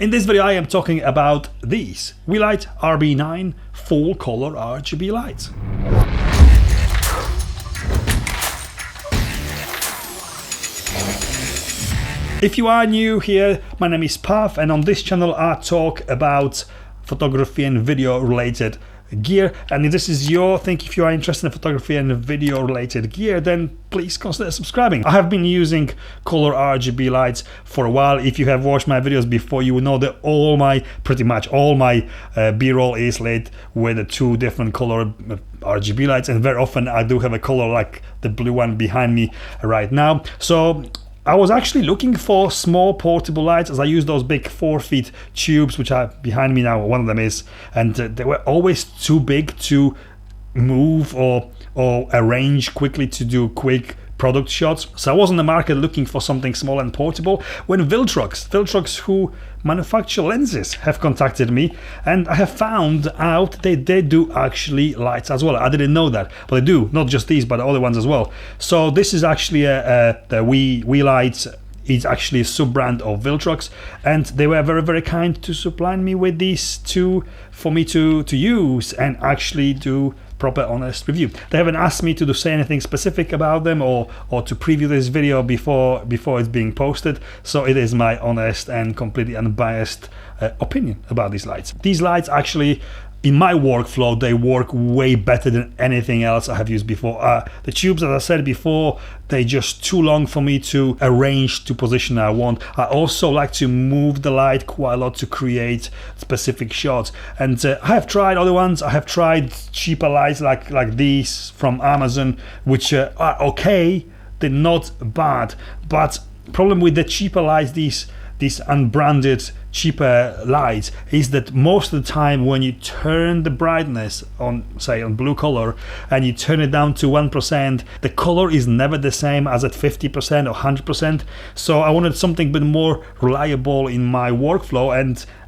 In this video I am talking about these Weeylite RB9 full color RGB lights. If you are new here, my name is Pav, and on this channel I talk about photography and video related gear. And if this is your thing, if you are interested in photography and video related gear, then please consider subscribing. I have been using color RGB lights for a while. If you have watched my videos before, you will know that pretty much all my b-roll is lit with the two different color RGB lights, and very often I do have a color like the blue one behind me right now. So I was actually looking for small portable lights, as I use those big 4-feet tubes which are behind me now, one of them is, and they were always too big to move or arrange quickly to do quick product shots. So I was on the market looking for something small and portable when Viltrox, who manufacture lenses, have contacted me, and I have found out they do actually lights as well. I didn't know that, but they do, not just these but the other ones as well. So this is actually the Weeylite. It's actually a sub-brand of Viltrox, and they were very, very kind to supply me with these two for me to use and actually do proper honest review. They haven't asked me to say anything specific about them or to preview this video before it's being posted, so it is my honest and completely unbiased opinion about these lights. These lights actually, in my workflow, they work way better than anything else I have used before. The tubes, as I said before, they're just too long for me to arrange to position I want. I also like to move the light quite a lot to create specific shots. And I have tried other ones. I have tried cheaper lights like these from Amazon, which are okay. They're not bad. But problem with the cheaper lights, these unbranded cheaper lights, is that most of the time when you turn the brightness on, say on blue color, and you turn it down to 1%, the color is never the same as at 50% or 100%. So I wanted something a bit more reliable in my workflow,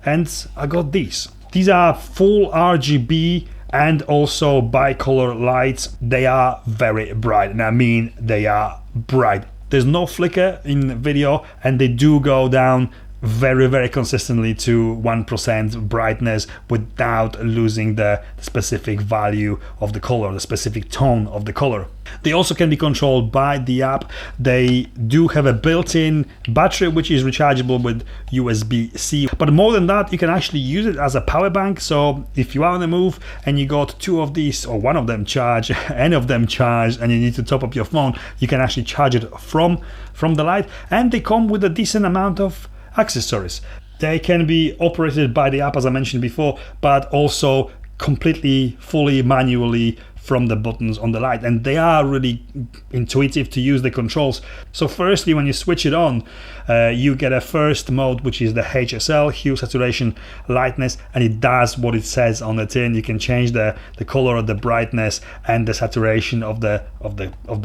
and I got these. These are full RGB and also bicolor lights. They are very bright, and I mean they are bright. There's no flicker in video, and they do go down very, very consistently to 1% brightness without losing the specific value of the color, the specific tone of the color. They also can be controlled by the app. They do have a built-in battery which is rechargeable with USB-C, but more than that, you can actually use it as a power bank. So if you are on the move and you got two of these, or one of them charged, any of them charged, and you need to top up your phone, you can actually charge it from the light, and they come with a decent amount of accessories. They can be operated by the app, as I mentioned before, but also completely fully manually from the buttons on the light, and they are really intuitive to use the controls. So firstly, when you switch it on, you get a first mode, which is the HSL, hue, saturation, lightness, and it does what it says on the tin. You can change the color, the brightness, and the saturation of the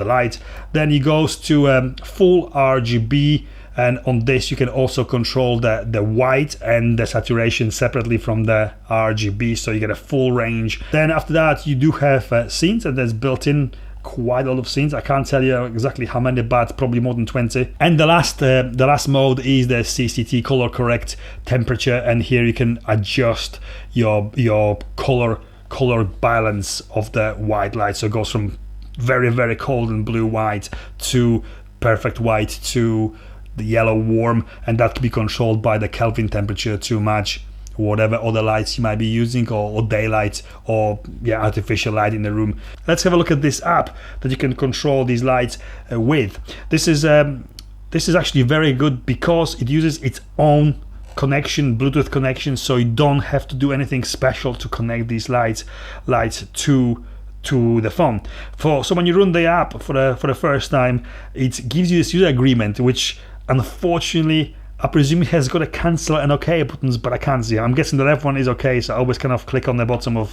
light. Then it goes to full RGB, and on this you can also control the white and the saturation separately from the RGB, so you get a full range. Then after that you do have scenes, and there's built in quite a lot of scenes. I can't tell you exactly how many, but probably more than 20. And the last mode is the CCT, color correct temperature, and here you can adjust your color balance of the white light. So it goes from very, very cold and blue white to perfect white to the yellow warm, and that can be controlled by the Kelvin temperature to match whatever other lights you might be using, or daylight, or artificial light in the room. Let's have a look at this app that you can control these lights with. This is actually very good because it uses its own connection, Bluetooth connection, so you don't have to do anything special to connect these lights to the phone. So when you run the app for the first time, it gives you this user agreement, which unfortunately I presume it has got a cancel and OK buttons, but I can't see. I'm guessing that everyone is OK, so I always kind of click on the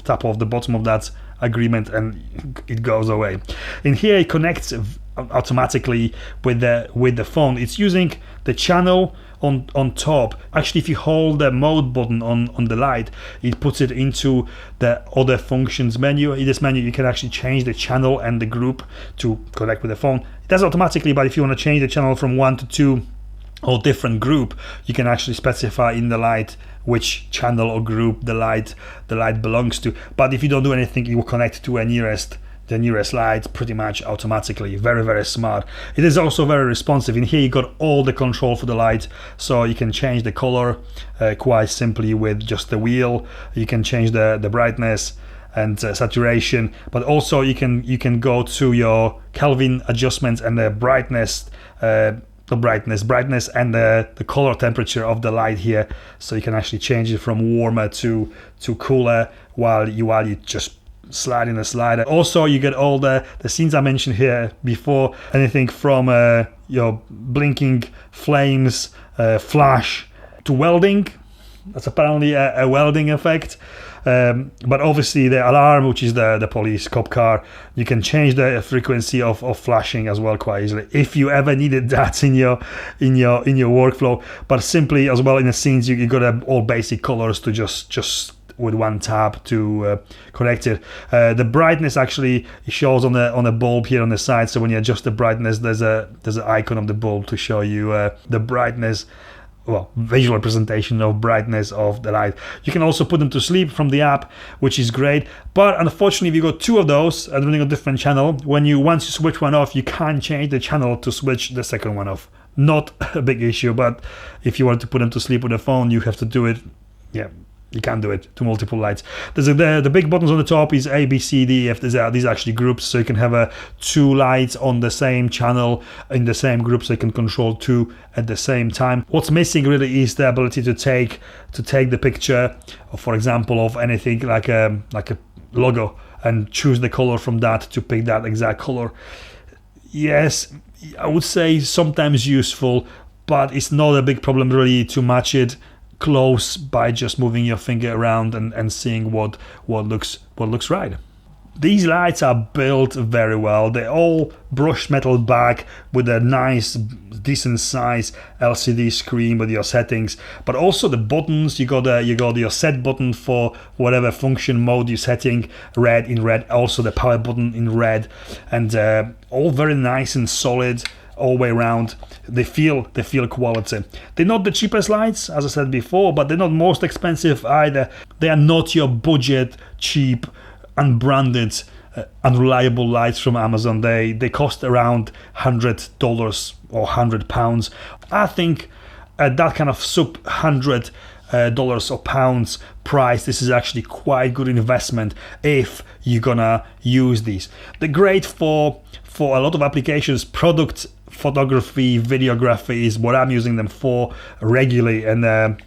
tap of the bottom of that agreement, and it goes away. In here it connects automatically with the phone. It's using the channel on top. Actually, if you hold the mode button on the light, it puts it into the other functions menu. In this menu you can actually change the channel and the group to connect with the phone. It does automatically, but if you want to change the channel from 1 to 2, or different group, you can actually specify in the light which channel or group the light belongs to. But if you don't do anything, you will connect to the nearest light pretty much automatically. Very, very smart. It is also very responsive. In here you got all the control for the light, so you can change the color quite simply with just the wheel. You can change the brightness and saturation, but also you can go to your Kelvin adjustments and the brightness and the color temperature of the light here, so you can actually change it from warmer to cooler while you just slide in the slider. Also, you get all the scenes I mentioned here before, anything from your blinking flames, flash, to welding. That's apparently a welding effect. But obviously the alarm, which is the police cop car, you can change the frequency of flashing as well quite easily if you ever needed that in your workflow. But simply as well in the scenes, you got all basic colors to just with one tab to connect it. The brightness actually shows on the bulb here on the side, so when you adjust the brightness, there's an icon of the bulb to show you the brightness, well, visual representation of brightness of the light. You can also put them to sleep from the app, which is great. But unfortunately, if you got two of those and running a different channel, once you switch one off, you can't change the channel to switch the second one off. Not a big issue, but if you want to put them to sleep with a phone, you have to do it. Yeah, you can't do it to multiple lights. There's the big buttons on the top is A, B, C, D, F. These are actually groups, so you can have two lights on the same channel in the same group, so you can control two at the same time. What's missing really is the ability to take the picture, for example, of anything like a logo and choose the color from that to pick that exact color. Yes, I would say sometimes useful, but it's not a big problem really to match it close by just moving your finger around and seeing what looks right. These lights are built very well. They're all brushed metal back with a nice decent size LCD screen with your settings, but also the buttons. You got your set button for whatever function mode you're setting, in red, also the power button in red, and all very nice and solid all the way around. They feel quality. They're not the cheapest lights, as I said before, but they're not most expensive either. They are not your budget, cheap, unbranded, unreliable lights from Amazon. They cost around $100 or £100. I think at that kind of sub $100 or pounds price, this is actually quite good investment if you're gonna use these. They're great for a lot of applications. Product photography, videography is what I'm using them for regularly, and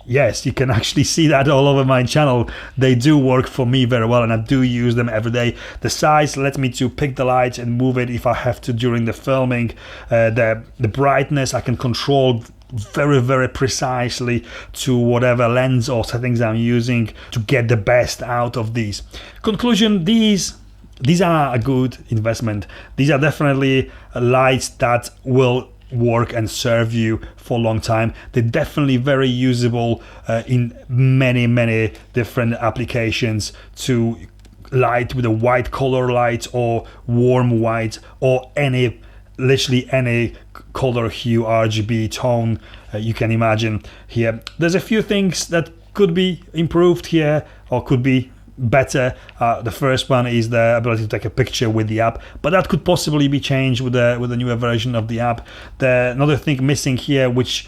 yes, you can actually see that all over my channel. They do work for me very well, and I do use them every day. The size lets me to pick the light and move it if I have to during the filming. The brightness I can control very, very precisely to whatever lens or settings I'm using to get the best out of these. Conclusion, these are a good investment. These are definitely lights that will work and serve you for a long time. They're definitely very usable in many different applications, to light with a white color light or warm white or literally any color hue, RGB tone you can imagine here. There's a few things that could be improved here or could be better. The first one is the ability to take a picture with the app, but that could possibly be changed with a newer version of the app. Another thing missing here, which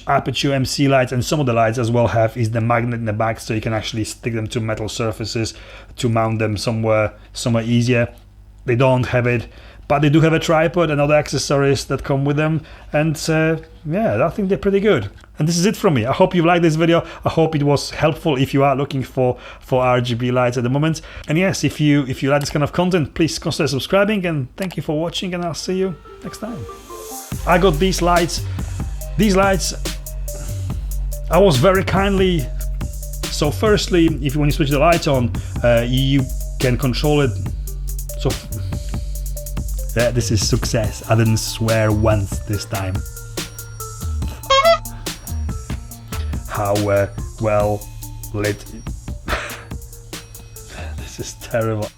Aperture MC lights and some of the lights as well have, is the magnet in the back, so you can actually stick them to metal surfaces to mount them somewhere easier. They don't have it, but they do have a tripod and other accessories that come with them, and yeah, I think they're pretty good. And this is it from me. I hope you liked this video. I hope it was helpful if you are looking for RGB lights at the moment. And yes, if you like this kind of content, please consider subscribing, and thank you for watching, and I'll see you next time. I got these lights. I was very kindly. So firstly, when you switch the light on, you can control it. So yeah, this is success. I didn't swear once this time. How well lit. This is terrible.